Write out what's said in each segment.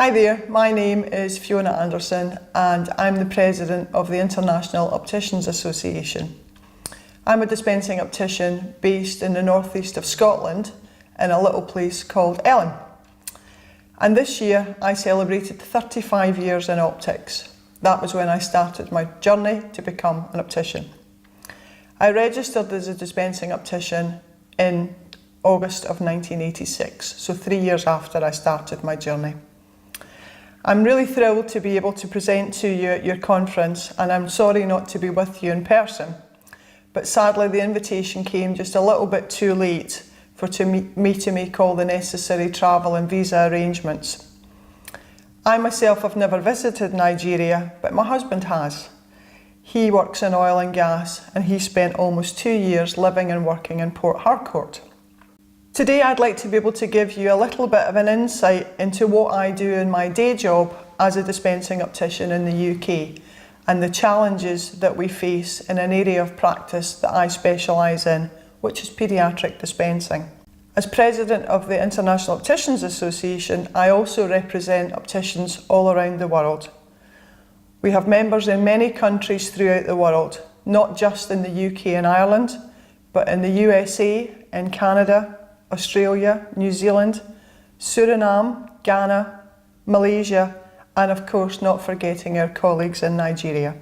Hi there, my name is Fiona Anderson and I'm the President of the International Opticians Association. I'm a dispensing optician based in the northeast of Scotland in a little place called Ellon. And this year I celebrated 35 years in optics. That was when I started my journey to become an optician. I registered as a dispensing optician in August of 1986, so 3 years after I started my journey. I'm really thrilled to be able to present to you at your conference, and I'm sorry not to be with you in person. But sadly the invitation came just a little bit too late for me to make all the necessary travel and visa arrangements. I myself have never visited Nigeria, but my husband has. He works in oil and gas, and he spent almost 2 years living and working in Port Harcourt. Today I'd like to be able to give you a little bit of an insight into what I do in my day job as a dispensing optician in the UK and the challenges that we face in an area of practice that I specialise in, which is paediatric dispensing. As President of the International Opticians Association, I also represent opticians all around the world. We have members in many countries throughout the world, not just in the UK and Ireland, but in the USA, in Canada, Australia, New Zealand, Suriname, Ghana, Malaysia, and of course not forgetting our colleagues in Nigeria.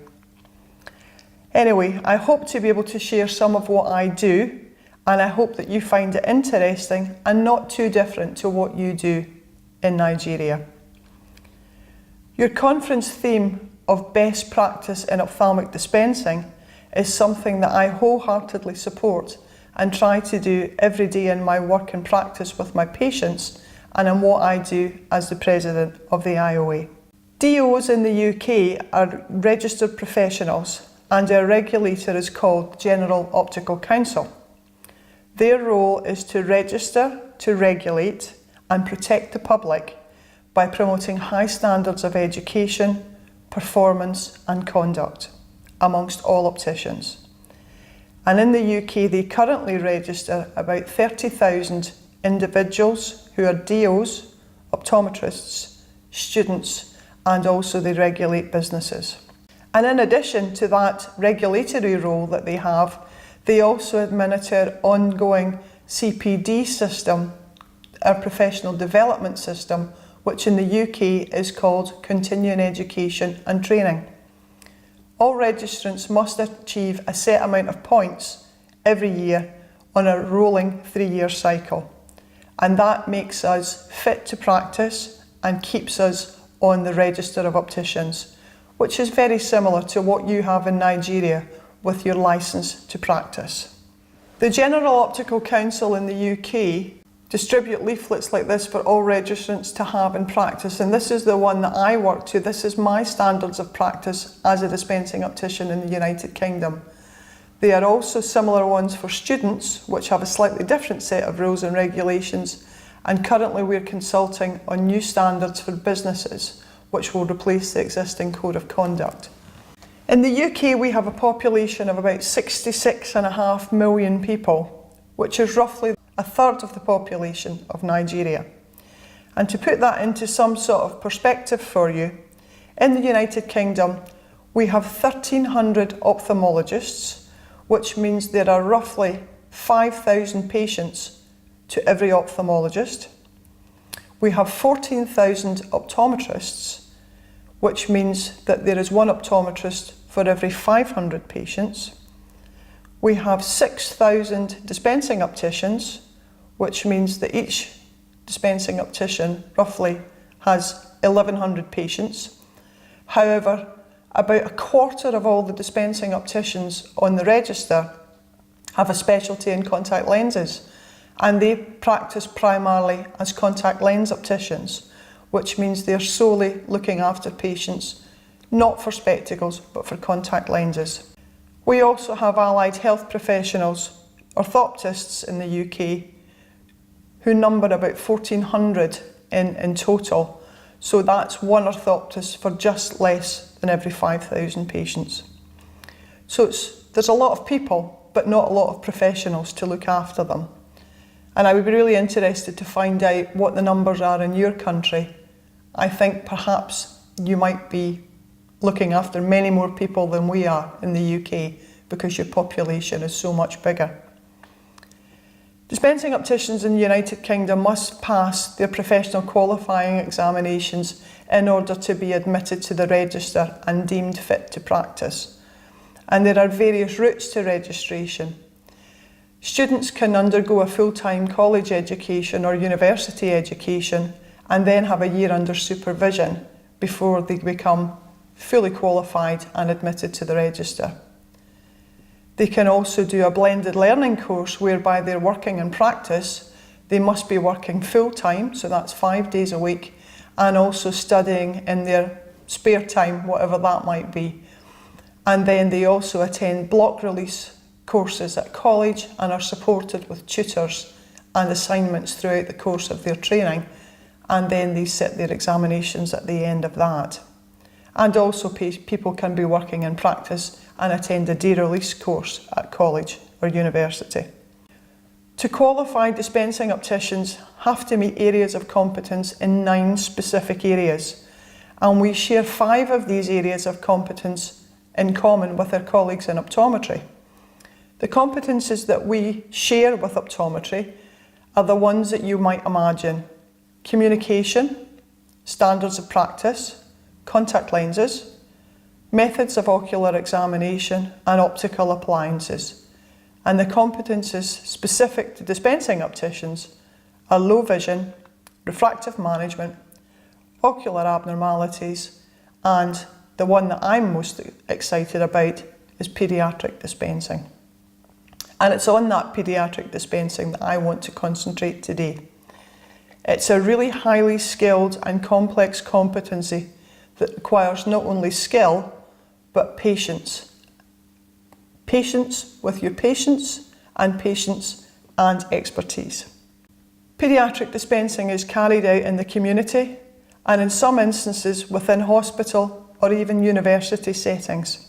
Anyway, I hope to be able to share some of what I do, and I hope that you find it interesting and not too different to what you do in Nigeria. Your conference theme of best practice in ophthalmic dispensing is something that I wholeheartedly support and try to do every day in my work and practice with my patients and in what I do as the President of the IOA. DOs in the UK are registered professionals and our regulator is called General Optical Council. Their role is to register, to regulate and protect the public by promoting high standards of education, performance and conduct amongst all opticians. And in the UK, they currently register about 30,000 individuals who are DOs, optometrists, students, and also they regulate businesses. And in addition to that regulatory role that they have, they also administer ongoing CPD system, our professional development system, which in the UK is called Continuing Education and Training. All registrants must achieve a set amount of points every year on a rolling 3-year cycle. And that makes us fit to practice and keeps us on the register of opticians, which is very similar to what you have in Nigeria with your licence to practice. The General Optical Council in the UK distribute leaflets like this for all registrants to have in practice, and this is the one that I work to. This is my standards of practice as a dispensing optician in the United Kingdom. There are also similar ones for students, which have a slightly different set of rules and regulations, and currently we're consulting on new standards for businesses, which will replace the existing Code of Conduct. In the UK, we have a population of about 66.5 million people, which is roughly a third of the population of Nigeria. And to put that into some sort of perspective for you, in the United Kingdom, we have 1,300 ophthalmologists, which means there are roughly 5,000 patients to every ophthalmologist. We have 14,000 optometrists, which means that there is one optometrist for every 500 patients. We have 6,000 dispensing opticians, which means that each dispensing optician roughly has 1,100 patients. However, about a quarter of all the dispensing opticians on the register have a specialty in contact lenses, and they practice primarily as contact lens opticians, which means they're solely looking after patients, not for spectacles, but for contact lenses. We also have allied health professionals, orthoptists in the UK, who number about 1,400 in total. So that's one orthoptist for just less than every 5,000 patients. So there's a lot of people, but not a lot of professionals to look after them. And I would be really interested to find out what the numbers are in your country I think perhaps you might be looking after many more people than we are in the UK because your population is so much bigger. Dispensing opticians in the United Kingdom must pass their professional qualifying examinations in order to be admitted to the register and deemed fit to practice. And there are various routes to registration. Students can undergo a full-time college education or university education and then have a year under supervision before they become fully qualified and admitted to the register. They can also do a blended learning course whereby they're working in practice. They must be working full-time, so that's 5 days a week, and also studying in their spare time, whatever that might be. And then they also attend block release courses at college and are supported with tutors and assignments throughout the course of their training. And then they sit their examinations at the end of that. And also people can be working in practice and attend a de-release course at college or university. To qualify, dispensing opticians have to meet areas of competence in 9 specific areas, and we share 5 of these areas of competence in common with our colleagues in optometry. The competences that we share with optometry are the ones that you might imagine: communication, standards of practice, contact lenses, methods of ocular examination and optical appliances. And the competences specific to dispensing opticians are low vision, refractive management, ocular abnormalities, and the one that I'm most excited about is paediatric dispensing. And it's on that paediatric dispensing that I want to concentrate today. It's a really highly skilled and complex competency that requires not only skill, but patience. Patience with your patients and expertise. Paediatric dispensing is carried out in the community and in some instances within hospital or even university settings.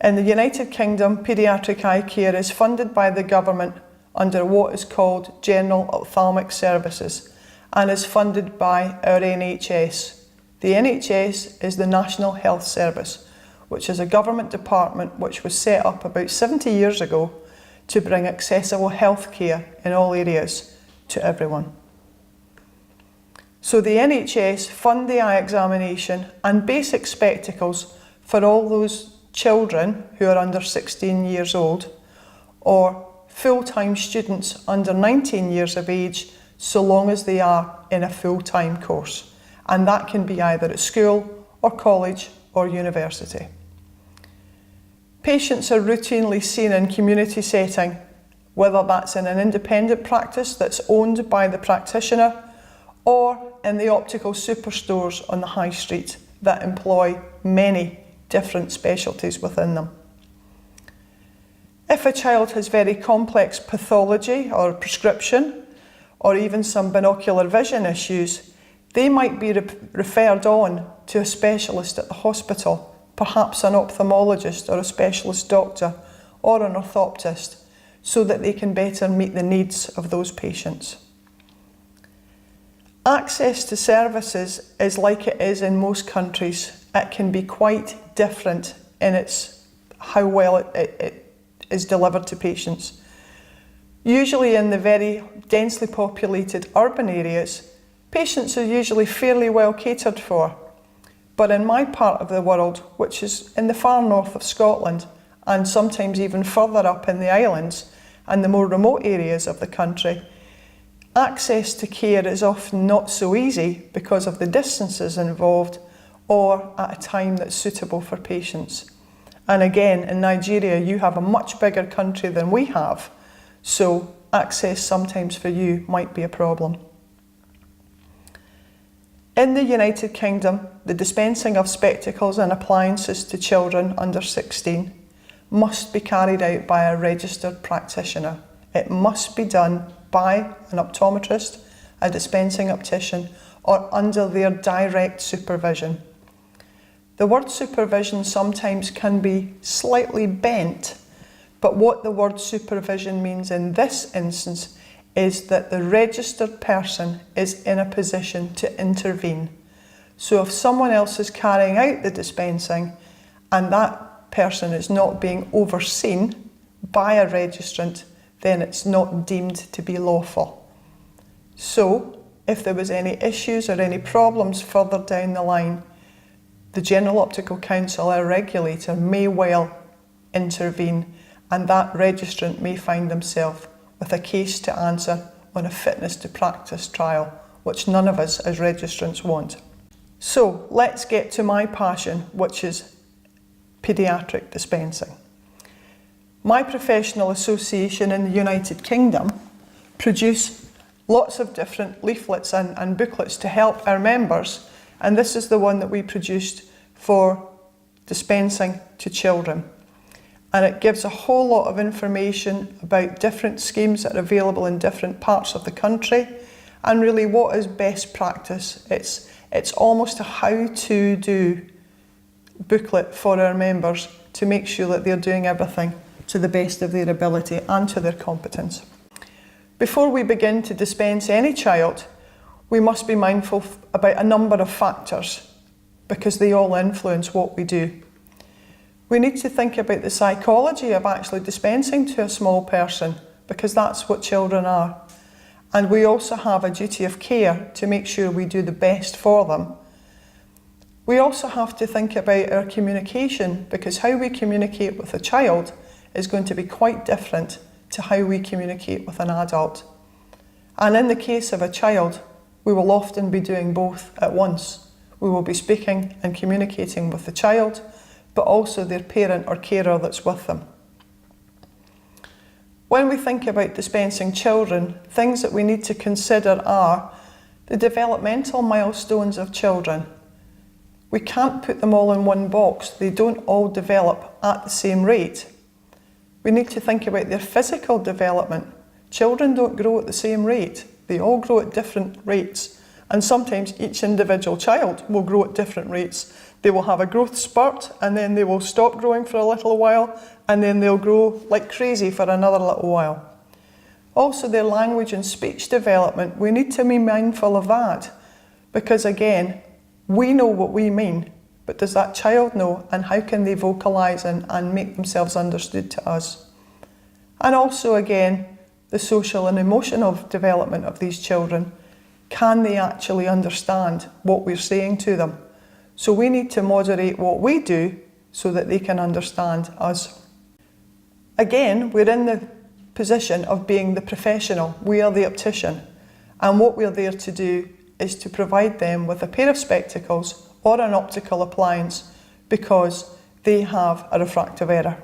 In the United Kingdom, paediatric eye care is funded by the government under what is called General Ophthalmic Services and is funded by our NHS. The NHS is the National Health Service, which is a government department which was set up about 70 years ago to bring accessible health care in all areas to everyone. So the NHS fund the eye examination and basic spectacles for all those children who are under 16 years old or full-time students under 19 years of age, so long as they are in a full-time course. And that can be either at school or college or university. Patients are routinely seen in community setting, whether that's in an independent practice that's owned by the practitioner or in the optical superstores on the high street that employ many different specialties within them. If a child has very complex pathology or prescription, or even some binocular vision issues, they might be referred on to a specialist at the hospital, perhaps an ophthalmologist or a specialist doctor or an orthoptist, so that they can better meet the needs of those patients. Access to services is like it is in most countries. It can be quite different in how well it is delivered to patients. Usually in the very densely populated urban areas, patients are usually fairly well catered for. But in my part of the world, which is in the far north of Scotland, and sometimes even further up in the islands and the more remote areas of the country, access to care is often not so easy because of the distances involved or at a time that's suitable for patients. And again, in Nigeria, you have a much bigger country than we have, so access sometimes for you might be a problem. In the United Kingdom, the dispensing of spectacles and appliances to children under 16 must be carried out by a registered practitioner. It must be done by an optometrist, a dispensing optician, or under their direct supervision. The word supervision sometimes can be slightly bent, but what the word supervision means in this instance is that the registered person is in a position to intervene So if someone else is carrying out the dispensing and that person is not being overseen by a registrant, then it's not deemed to be lawful. So if there was any issues or any problems further down the line, the General Optical Council, our regulator, may well intervene, and that registrant may find themselves with a case to answer on a fitness to practice trial, which none of us as registrants want. So let's get to my passion, which is paediatric dispensing. My professional association in the United Kingdom produce lots of different leaflets and booklets to help our members, and this is the one that we produced for dispensing to children. And it gives a whole lot of information about different schemes that are available in different parts of the country and really what is best practice. It's almost a how-to do booklet for our members to make sure that they're doing everything to the best of their ability and to their competence. Before we begin to dispense any child, we must be mindful about a number of factors because they all influence what we do. We need to think about the psychology of actually dispensing to a small person because that's what children are. And we also have a duty of care to make sure we do the best for them. We also have to think about our communication because how we communicate with a child is going to be quite different to how we communicate with an adult. And in the case of a child, we will often be doing both at once. We will be speaking and communicating with the child, but also their parent or carer that's with them. When we think about dispensing children, things that we need to consider are the developmental milestones of children. We can't put them all in one box. They don't all develop at the same rate. We need to think about their physical development. Children don't grow at the same rate. They all grow at different rates. And sometimes each individual child will grow at different rates. They will have a growth spurt and then they will stop growing for a little while and then they'll grow like crazy for another little while. Also their language and speech development, we need to be mindful of that because again, we know what we mean, but does that child know and how can they vocalise and make themselves understood to us? And also again, the social and emotional development of these children. Can they actually understand what we're saying to them? So we need to moderate what we do so that they can understand us. Again, we're in the position of being the professional. We are the optician. And what we're there to do is to provide them with a pair of spectacles or an optical appliance because they have a refractive error.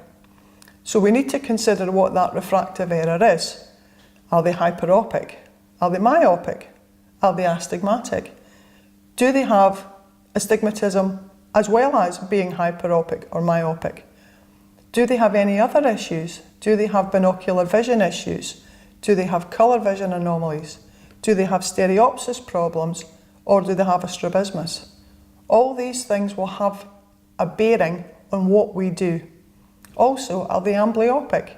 So we need to consider what that refractive error is. Are they hyperopic? Are they myopic? Are they astigmatic? Do they have astigmatism as well as being hyperopic or myopic? Do they have any other issues? Do they have binocular vision issues? Do they have colour vision anomalies? Do they have stereopsis problems or do they have a strabismus? All these things will have a bearing on what we do. Also, are they amblyopic?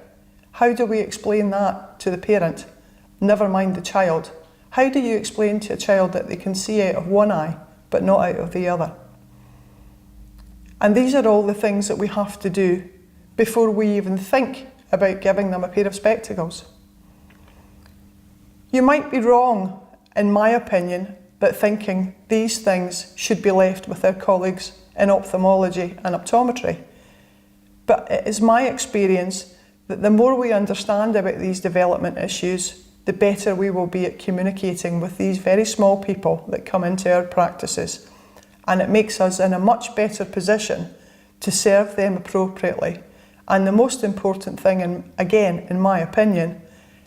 How do we explain that to the parent? Never mind the child. How do you explain to a child that they can see out of one eye but not out of the other? And these are all the things that we have to do before we even think about giving them a pair of spectacles. You might be wrong, in my opinion, but thinking these things should be left with our colleagues in ophthalmology and optometry. But it is my experience that the more we understand about these development issues, the better we will be at communicating with these very small people that come into our practices. And it makes us in a much better position to serve them appropriately. And the most important thing, again, in my opinion,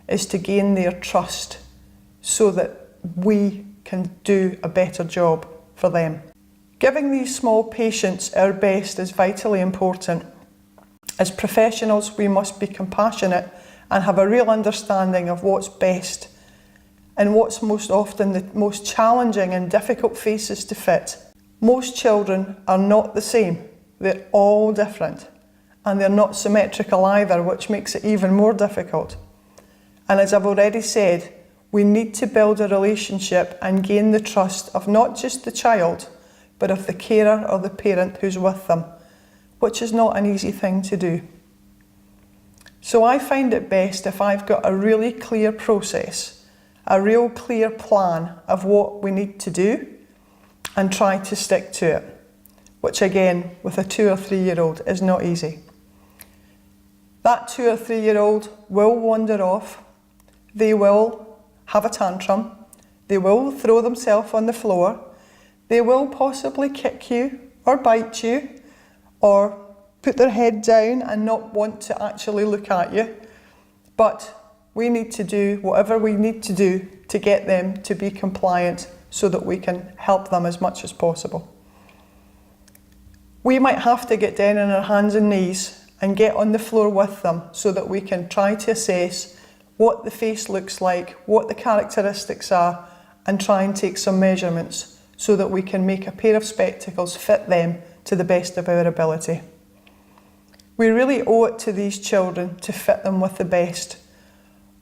is to gain their trust so that we can do a better job for them. Giving these small patients our best is vitally important. As professionals, we must be compassionate and have a real understanding of what's best and what's most often the most challenging and difficult faces to fit. Most children are not the same. They're all different. And they're not symmetrical either, which makes it even more difficult. And as I've already said, we need to build a relationship and gain the trust of not just the child, but of the carer or the parent who's with them, which is not an easy thing to do. So I find it best if I've got a really clear process, a real clear plan of what we need to do, and try to stick to it, which again, with a 2 or 3 year old is not easy. That 2 or 3 year old will wander off, they will have a tantrum, they will throw themselves on the floor, they will possibly kick you or bite you or put their head down and not want to actually look at you. But we need to do whatever we need to do to get them to be compliant so that we can help them as much as possible. We might have to get down on our hands and knees and get on the floor with them so that we can try to assess what the face looks like, what the characteristics are, and try and take some measurements so that we can make a pair of spectacles fit them to the best of our ability. We really owe it to these children to fit them with the best,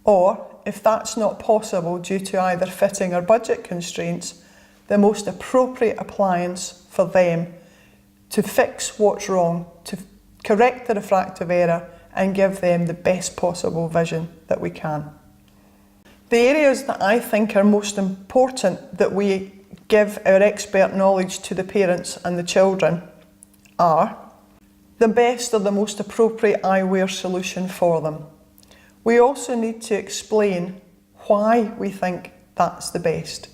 or if that's not possible due to either fitting or budget constraints, the most appropriate appliance for them to fix what's wrong, to correct the refractive error and give them the best possible vision that we can. The areas that I think are most important that we give our expert knowledge to the parents and the children are the best or the most appropriate eyewear solution for them. We also need to explain why we think that's the best.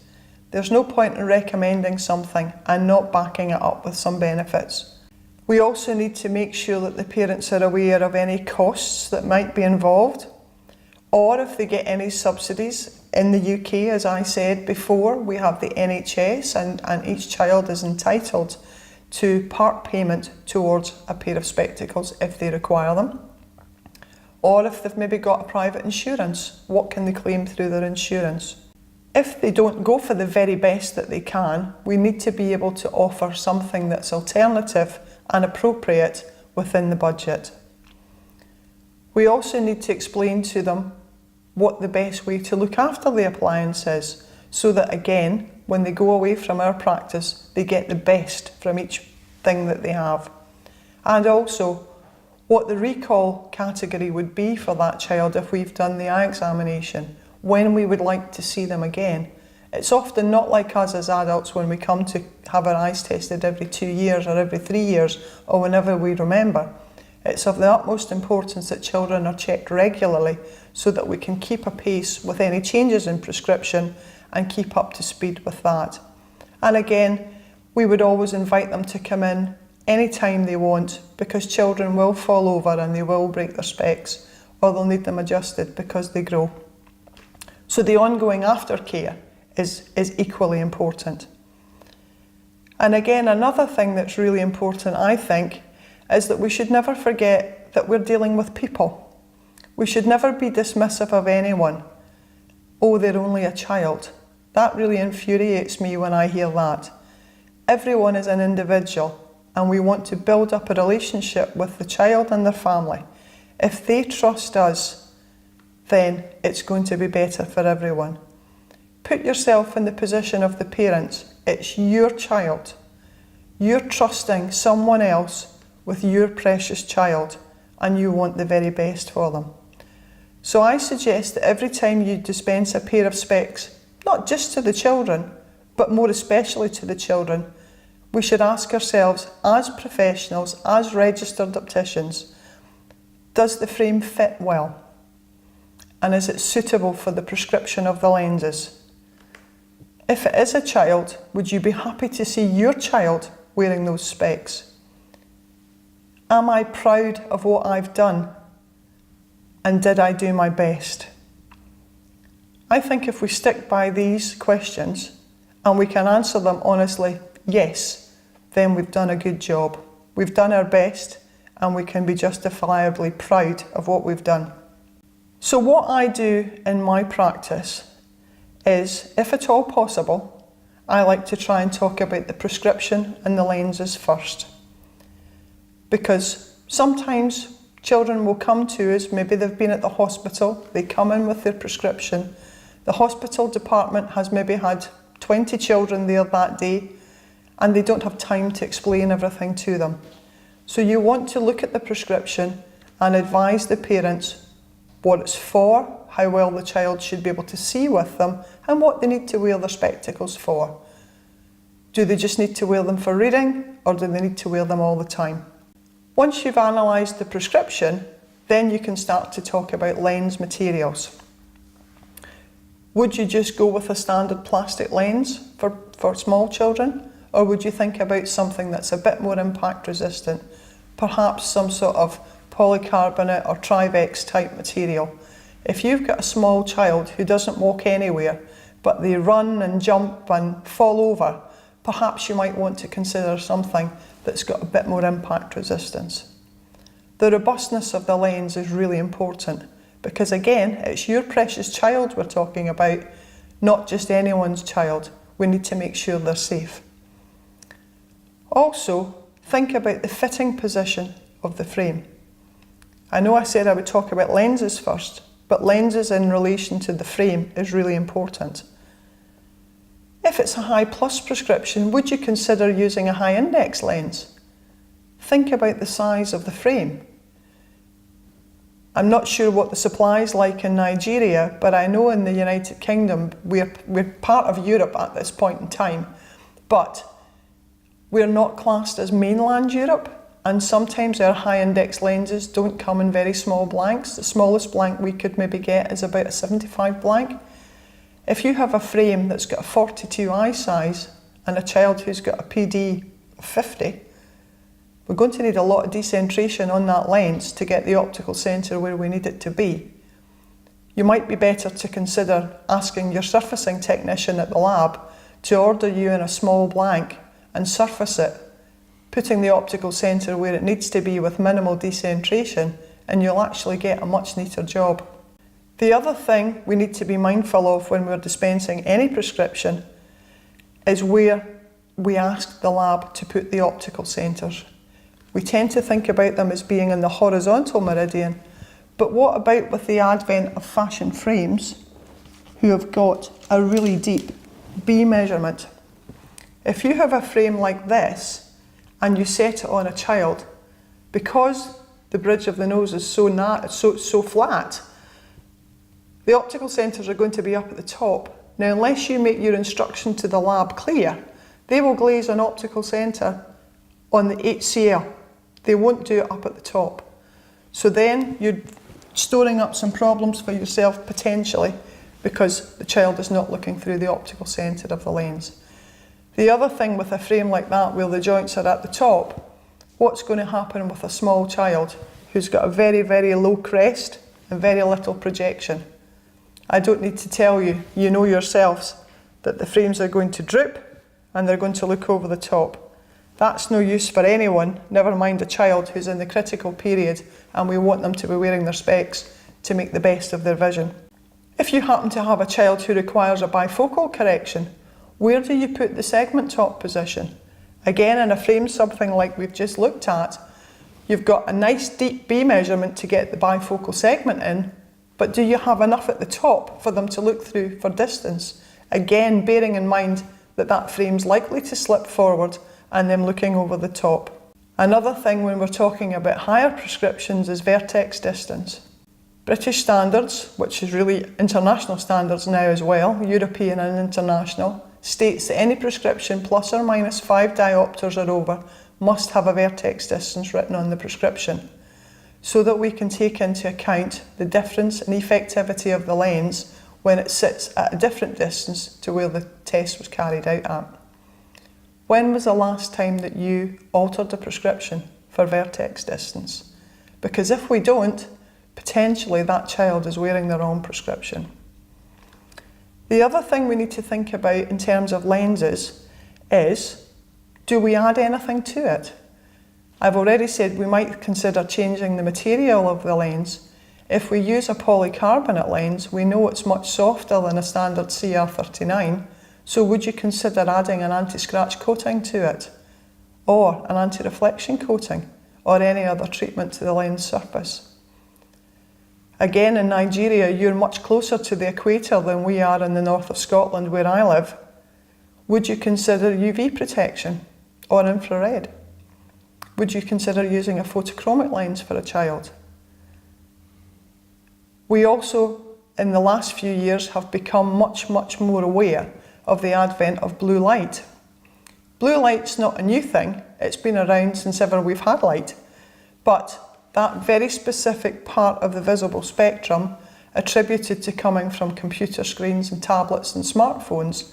There's no point in recommending something and not backing it up with some benefits. We also need to make sure that the parents are aware of any costs that might be involved, or if they get any subsidies. In the UK, as I said before, we have the NHS and each child is entitled to part payment towards a pair of spectacles if they require them. Or if they've maybe got a private insurance, what can they claim through their insurance? If they don't go for the very best that they can, we need to be able to offer something that's alternative and appropriate within the budget. We also need to explain to them what the best way to look after the appliance is, so that again, when they go away from our practice, they get the best from each thing that they have. And also, what the recall category would be for that child if we've done the eye examination, when we would like to see them again. It's often not like us as adults when we come to have our eyes tested every 2 years or every 3 years or whenever we remember. It's of the utmost importance that children are checked regularly so that we can keep a pace with any changes in prescription and keep up to speed with that. And again, we would always invite them to come in anytime they want, because children will fall over and they will break their specs, or they'll need them adjusted because they grow. So the ongoing aftercare is equally important. And again, another thing that's really important, I think, is that we should never forget that we're dealing with people. We should never be dismissive of anyone. Oh, they're only a child. That really infuriates me when I hear that. Everyone is an individual, and we want to build up a relationship with the child and their family. If they trust us, then it's going to be better for everyone. Put yourself in the position of the parents. It's your child. You're trusting someone else with your precious child, and you want the very best for them. So I suggest that every time you dispense a pair of specs, not just to the children, but more especially to the children, we should ask ourselves, as professionals, as registered opticians, does the frame fit well? And is it suitable for the prescription of the lenses? If it is a child, would you be happy to see your child wearing those specs? Am I proud of what I've done? And did I do my best? I think if we stick by these questions and we can answer them honestly, yes, then we've done a good job. We've done our best and we can be justifiably proud of what we've done. So what I do in my practice is, if at all possible, I like to try and talk about the prescription and the lenses first. Because sometimes children will come to us, maybe they've been at the hospital, they come in with their prescription. The hospital department has maybe had 20 children there that day, and they don't have time to explain everything to them. So you want to look at the prescription and advise the parents what it's for, how well the child should be able to see with them, and what they need to wear their spectacles for. Do they just need to wear them for reading, or do they need to wear them all the time? Once you've analysed the prescription, then you can start to talk about lens materials. Would you just go with a standard plastic lens for small children? Or would you think about something that's a bit more impact resistant? Perhaps some sort of polycarbonate or Trivex type material. If you've got a small child who doesn't walk anywhere, but they run and jump and fall over, perhaps you might want to consider something that's got a bit more impact resistance. The robustness of the lens is really important because, again, it's your precious child we're talking about, not just anyone's child. We need to make sure they're safe. Also, think about the fitting position of the frame. I know I said I would talk about lenses first, but lenses in relation to the frame is really important. If it's a high plus prescription, would you consider using a high index lens? Think about the size of the frame. I'm not sure what the supply is like in Nigeria, but I know in the United Kingdom we're part of Europe at this point in time, but we're not classed as mainland Europe, and sometimes our high index lenses don't come in very small blanks. The smallest blank we could maybe get is about a 75 blank. If you have a frame that's got a 42 eye size and a child who's got a PD of 50, we're going to need a lot of decentration on that lens to get the optical centre where we need it to be. You might be better to consider asking your surfacing technician at the lab to order you in a small blank and surface it, putting the optical centre where it needs to be with minimal decentration, and you'll actually get a much neater job. The other thing we need to be mindful of when we're dispensing any prescription is where we ask the lab to put the optical centres. We tend to think about them as being in the horizontal meridian, but what about with the advent of fashion frames who have got a really deep B measurement? If you have a frame like this and you set it on a child, because the bridge of the nose is so flat, the optical centres are going to be up at the top. Now, unless you make your instruction to the lab clear, they will glaze an optical centre on the HCL. They won't do it up at the top. So then you're storing up some problems for yourself potentially because the child is not looking through the optical centre of the lens. The other thing with a frame like that where the joints are at the top, what's going to happen with a small child who's got a very, very low crest and very little projection? I don't need to tell you, you know yourselves, that the frames are going to droop and they're going to look over the top. That's no use for anyone, never mind a child who's in the critical period, and we want them to be wearing their specs to make the best of their vision. If you happen to have a child who requires a bifocal correction, where do you put the segment top position? Again, in a frame something like we've just looked at, you've got a nice deep B measurement to get the bifocal segment in, but do you have enough at the top for them to look through for distance? Again, bearing in mind that that frame's likely to slip forward and them looking over the top. Another thing when we're talking about higher prescriptions is vertex distance. British standards, which is really international standards now as well, European and international, states that any prescription plus or minus 5 diopters or over must have a vertex distance written on the prescription, so that we can take into account the difference in effectivity of the lens when it sits at a different distance to where the test was carried out at. When was the last time that you altered the prescription for vertex distance? Because if we don't, potentially that child is wearing the wrong prescription. The other thing we need to think about in terms of lenses is, do we add anything to it? I've already said we might consider changing the material of the lens. If we use a polycarbonate lens, we know it's much softer than a standard CR39, so would you consider adding an anti-scratch coating to it, or an anti-reflection coating, or any other treatment to the lens surface? Again, in Nigeria, you're much closer to the equator than we are in the north of Scotland where I live. Would you consider UV protection or infrared? Would you consider using a photochromic lens for a child? We also, in the last few years, have become much more aware of the advent of blue light. Blue light's not a new thing, it's been around since ever we've had light, but that very specific part of the visible spectrum attributed to coming from computer screens and tablets and smartphones,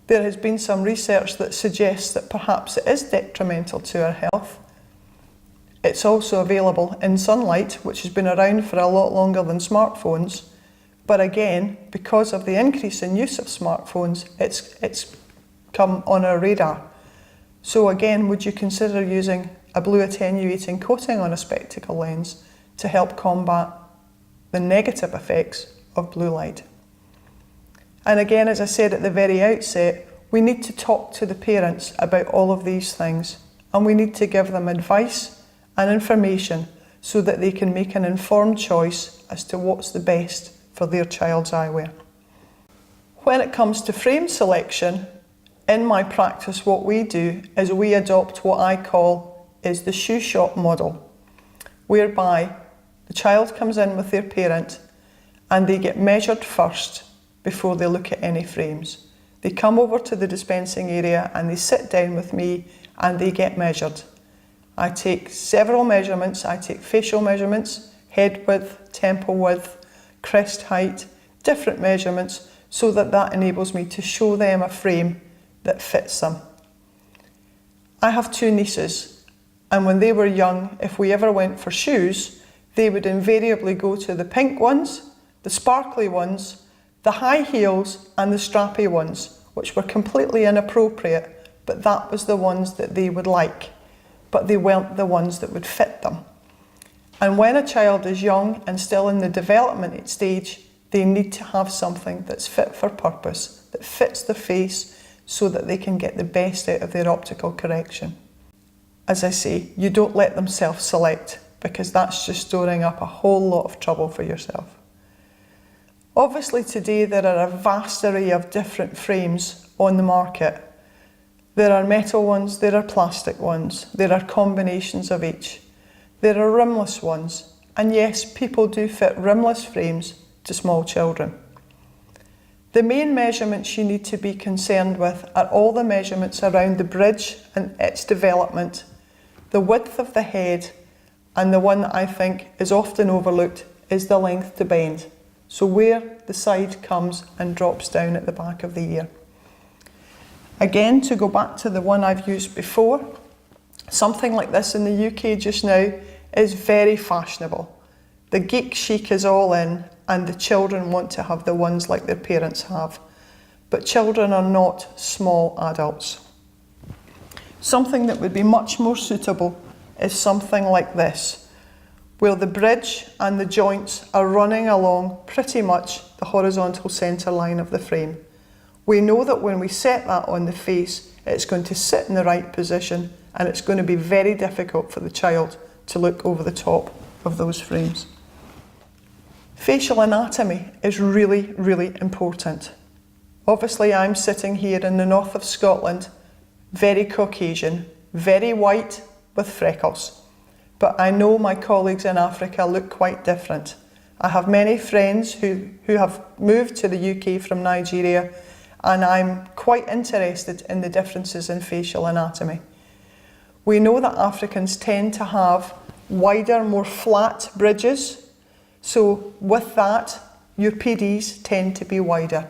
there has been some research that suggests that perhaps it is detrimental to our health. It's also available in sunlight, which has been around for a lot longer than smartphones, but again, because of the increase in use of smartphones, it's come on our radar. So again, would you consider using a blue attenuating coating on a spectacle lens to help combat the negative effects of blue light? And again, as I said at the very outset, we need to talk to the parents about all of these things, and we need to give them advice and information so that they can make an informed choice as to what's the best for their child's eyewear. When it comes to frame selection, in my practice what we do is we adopt what I call is the shoe shop model, whereby the child comes in with their parent and they get measured first before they look at any frames. They come over to the dispensing area and they sit down with me and they get measured. I take several measurements. I take facial measurements, head width, temple width, crest height, different measurements, so that enables me to show them a frame that fits them. I have two nieces, and when they were young, if we ever went for shoes, they would invariably go to the pink ones, the sparkly ones, the high heels and the strappy ones, which were completely inappropriate, but that was the ones that they would like, but they weren't the ones that would fit them. And when a child is young and still in the development stage, they need to have something that's fit for purpose, that fits the face, so that they can get the best out of their optical correction. As I say, you don't let them self-select, because that's just storing up a whole lot of trouble for yourself. Obviously today there are a vast array of different frames on the market. There are metal ones, there are plastic ones, there are combinations of each. There are rimless ones, and yes, people do fit rimless frames to small children. The main measurements you need to be concerned with are all the measurements around the bridge and its development, the width of the head, and the one that I think is often overlooked is the length to bend. So where the side comes and drops down at the back of the ear. Again, to go back to the one I've used before, something like this in the UK just now is very fashionable. The geek chic is all in, and the children want to have the ones like their parents have. But children are not small adults. Something that would be much more suitable is something like this, where the bridge and the joints are running along pretty much the horizontal centre line of the frame. We know that when we set that on the face, it's going to sit in the right position, and it's going to be very difficult for the child to look over the top of those frames. Facial anatomy is really, really important. Obviously, I'm sitting here in the north of Scotland, very Caucasian, very white with freckles. But I know my colleagues in Africa look quite different. I have many friends who have moved to the UK from Nigeria, and I'm quite interested in the differences in facial anatomy. We know that Africans tend to have wider, more flat bridges. So with that, your PDs tend to be wider.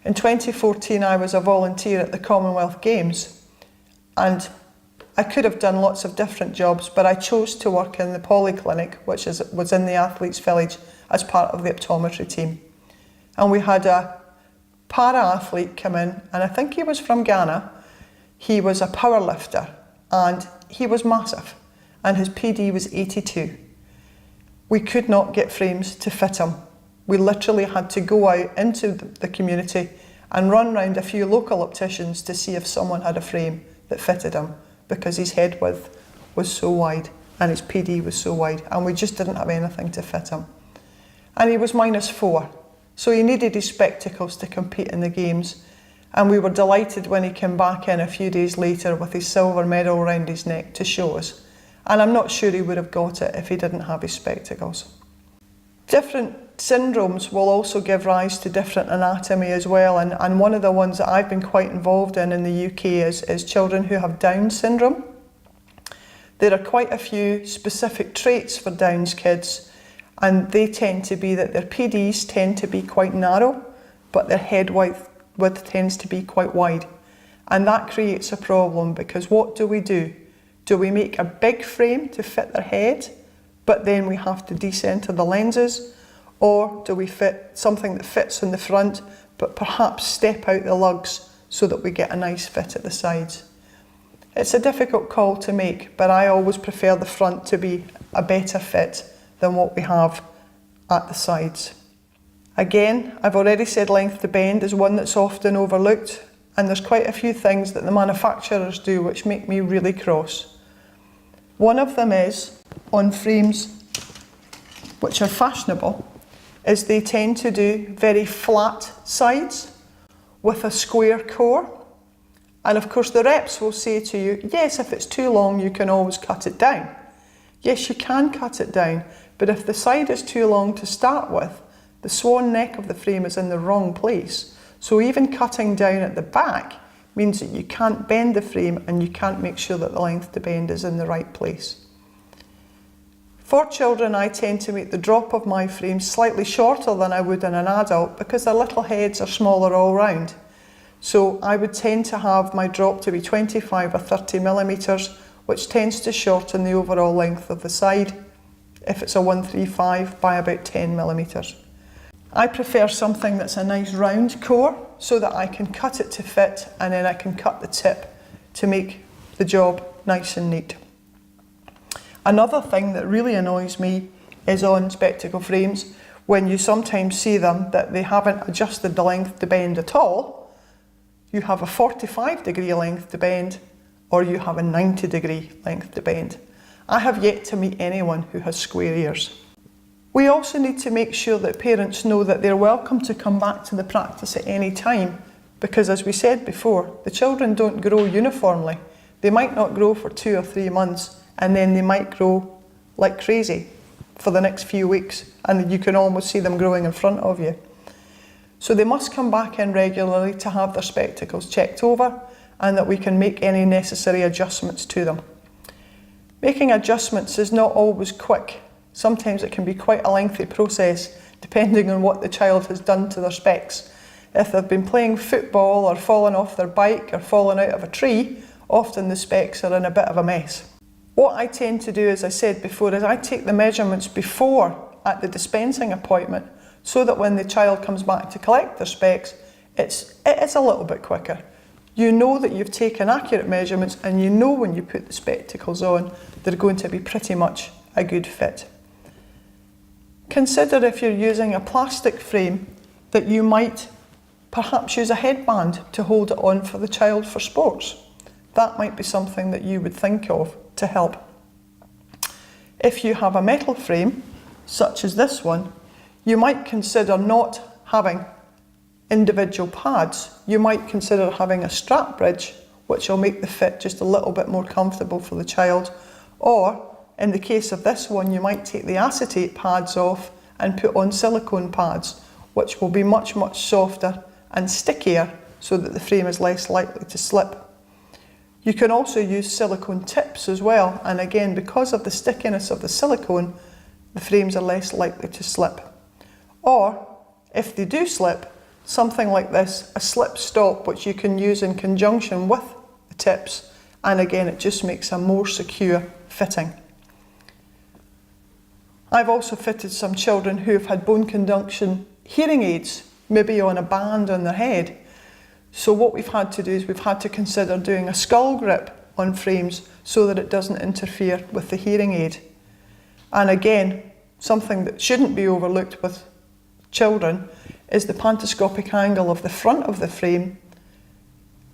In 2014, I was a volunteer at the Commonwealth Games, and I could have done lots of different jobs, but I chose to work in the polyclinic, which was in the Athletes' Village, as part of the optometry team. And we had a para-athlete come in, and I think he was from Ghana. He was a power lifter, and he was massive, and his PD was 82. We could not get frames to fit him. We literally had to go out into the community and run round a few local opticians to see if someone had a frame that fitted him, because his head width was so wide and his PD was so wide, and we just didn't have anything to fit him. And he was -4, so he needed his spectacles to compete in the games. And we were delighted when he came back in a few days later with his silver medal around his neck to show us. And I'm not sure he would have got it if he didn't have his spectacles. Different syndromes will also give rise to different anatomy as well, and one of the ones that I've been quite involved in the UK is children who have Down syndrome. There are quite a few specific traits for Down's kids, and they tend to be that their PDs tend to be quite narrow, but their head width tends to be quite wide. And that creates a problem because what do? Do we make a big frame to fit their head, but then we have to decenter the lenses? Or do we fit something that fits in the front, but perhaps step out the lugs so that we get a nice fit at the sides? It's a difficult call to make, but I always prefer the front to be a better fit than what we have at the sides. Again, I've already said length to bend is one that's often overlooked, and there's quite a few things that the manufacturers do which make me really cross. One of them is, on frames which are fashionable, is they tend to do very flat sides with a square core. And of course the reps will say to you, yes, if it's too long you can always cut it down. Yes, you can cut it down, but if the side is too long to start with, the swan neck of the frame is in the wrong place. So even cutting down at the back means that you can't bend the frame and you can't make sure that the length to bend is in the right place. For children, I tend to make the drop of my frame slightly shorter than I would in an adult because their little heads are smaller all round. So I would tend to have my drop to be 25 or 30 millimetres, which tends to shorten the overall length of the side, if it's a 135, by about 10 millimetres. I prefer something that's a nice round core so that I can cut it to fit, and then I can cut the tip to make the job nice and neat. Another thing that really annoys me is on spectacle frames when you sometimes see them that they haven't adjusted the length to bend at all. You have a 45-degree length to bend, or you have a 90-degree length to bend. I have yet to meet anyone who has square ears. We also need to make sure that parents know that they're welcome to come back to the practice at any time, because as we said before, the children don't grow uniformly. They might not grow for 2 or 3 months, and then they might grow like crazy for the next few weeks, and you can almost see them growing in front of you. So they must come back in regularly to have their spectacles checked over, and that we can make any necessary adjustments to them. Making adjustments is not always quick. Sometimes it can be quite a lengthy process, depending on what the child has done to their specs. If they've been playing football or fallen off their bike or fallen out of a tree, often the specs are in a bit of a mess. What I tend to do, as I said before, is I take the measurements before at the dispensing appointment, so that when the child comes back to collect their specs, it is a little bit quicker. You know that you've taken accurate measurements, and you know when you put the spectacles on, they're going to be pretty much a good fit. Consider if you're using a plastic frame that you might perhaps use a headband to hold it on for the child for sports. That might be something that you would think of to help. If you have a metal frame, such as this one, you might consider not having individual pads. You might consider having a strap bridge, which will make the fit just a little bit more comfortable for the child. Or, in the case of this one, you might take the acetate pads off and put on silicone pads, which will be much, much softer and stickier so that the frame is less likely to slip. You can also use silicone tips as well, and again, because of the stickiness of the silicone, the frames are less likely to slip. Or, if they do slip, something like this, a slip stop, which you can use in conjunction with the tips, and again, it just makes a more secure fitting. I've also fitted some children who have had bone conduction hearing aids, maybe on a band on their head. So what we've had to do is we've had to consider doing a skull grip on frames so that it doesn't interfere with the hearing aid. And again, something that shouldn't be overlooked with children is the pantoscopic angle of the front of the frame.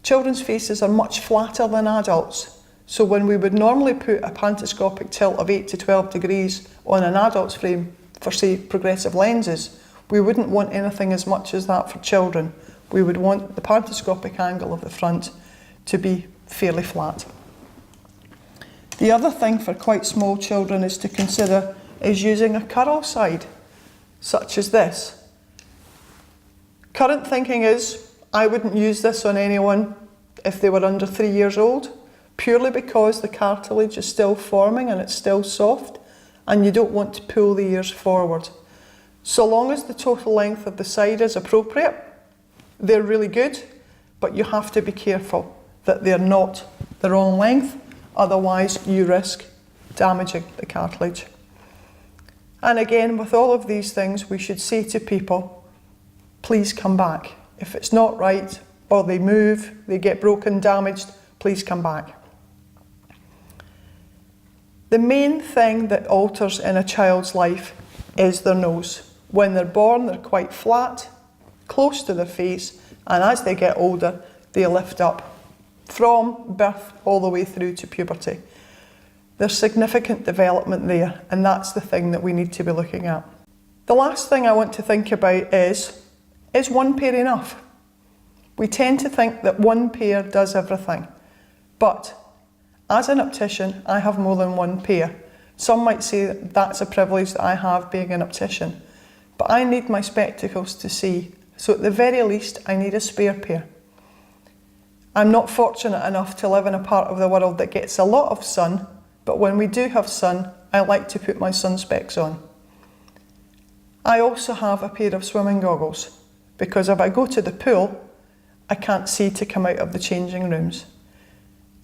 Children's faces are much flatter than adults. So when we would normally put a pantoscopic tilt of 8 to 12 degrees on an adult's frame for, say, progressive lenses, we wouldn't want anything as much as that for children. we would want the pantoscopic angle of the front to be fairly flat. The other thing for quite small children is to consider is using a curl side, such as this. Current thinking is, I wouldn't use this on anyone if they were under 3 years old, purely because the cartilage is still forming and it's still soft, and you don't want to pull the ears forward. So long as the total length of the side is appropriate, they're really good, but you have to be careful that they're not the wrong length, otherwise you risk damaging the cartilage. And again, with all of these things, we should say to people, please come back. If it's not right, or they move, they get broken, damaged, please come back. The main thing that alters in a child's life is their nose. When they're born, they're quite flat, close to their face, and as they get older, they lift up from birth all the way through to puberty. There's significant development there, and that's the thing that we need to be looking at. The last thing I want to think about is one pair enough? We tend to think that one pair does everything, but as an optician, I have more than one pair. Some might say that that's a privilege that I have being an optician, but I need my spectacles to see, so at the very least, I need a spare pair. I'm not fortunate enough to live in a part of the world that gets a lot of sun, but when we do have sun, I like to put my sun specs on. I also have a pair of swimming goggles, because if I go to the pool, I can't see to come out of the changing rooms.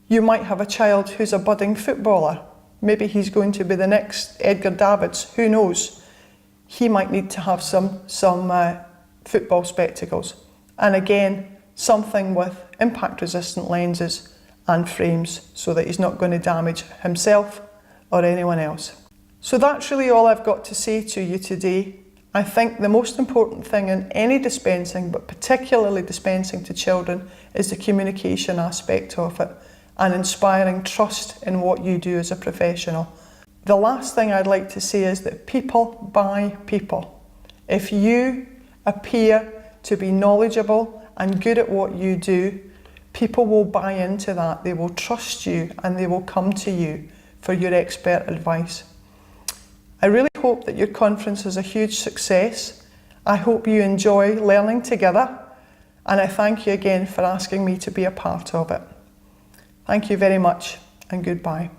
You might have a child who's a budding footballer. Maybe he's going to be the next Edgar Davids, who knows? He might need to have some football spectacles. And again, something with impact resistant lenses and frames so that he's not going to damage himself or anyone else. So that's really all I've got to say to you today. I think the most important thing in any dispensing, but particularly dispensing to children, is the communication aspect of it and inspiring trust in what you do as a professional. The last thing I'd like to say is that people buy people. If you appear to be knowledgeable and good at what you do, people will buy into that. They will trust you and they will come to you for your expert advice. I really hope that your conference is a huge success. I hope you enjoy learning together, and I thank you again for asking me to be a part of it. Thank you very much, and goodbye.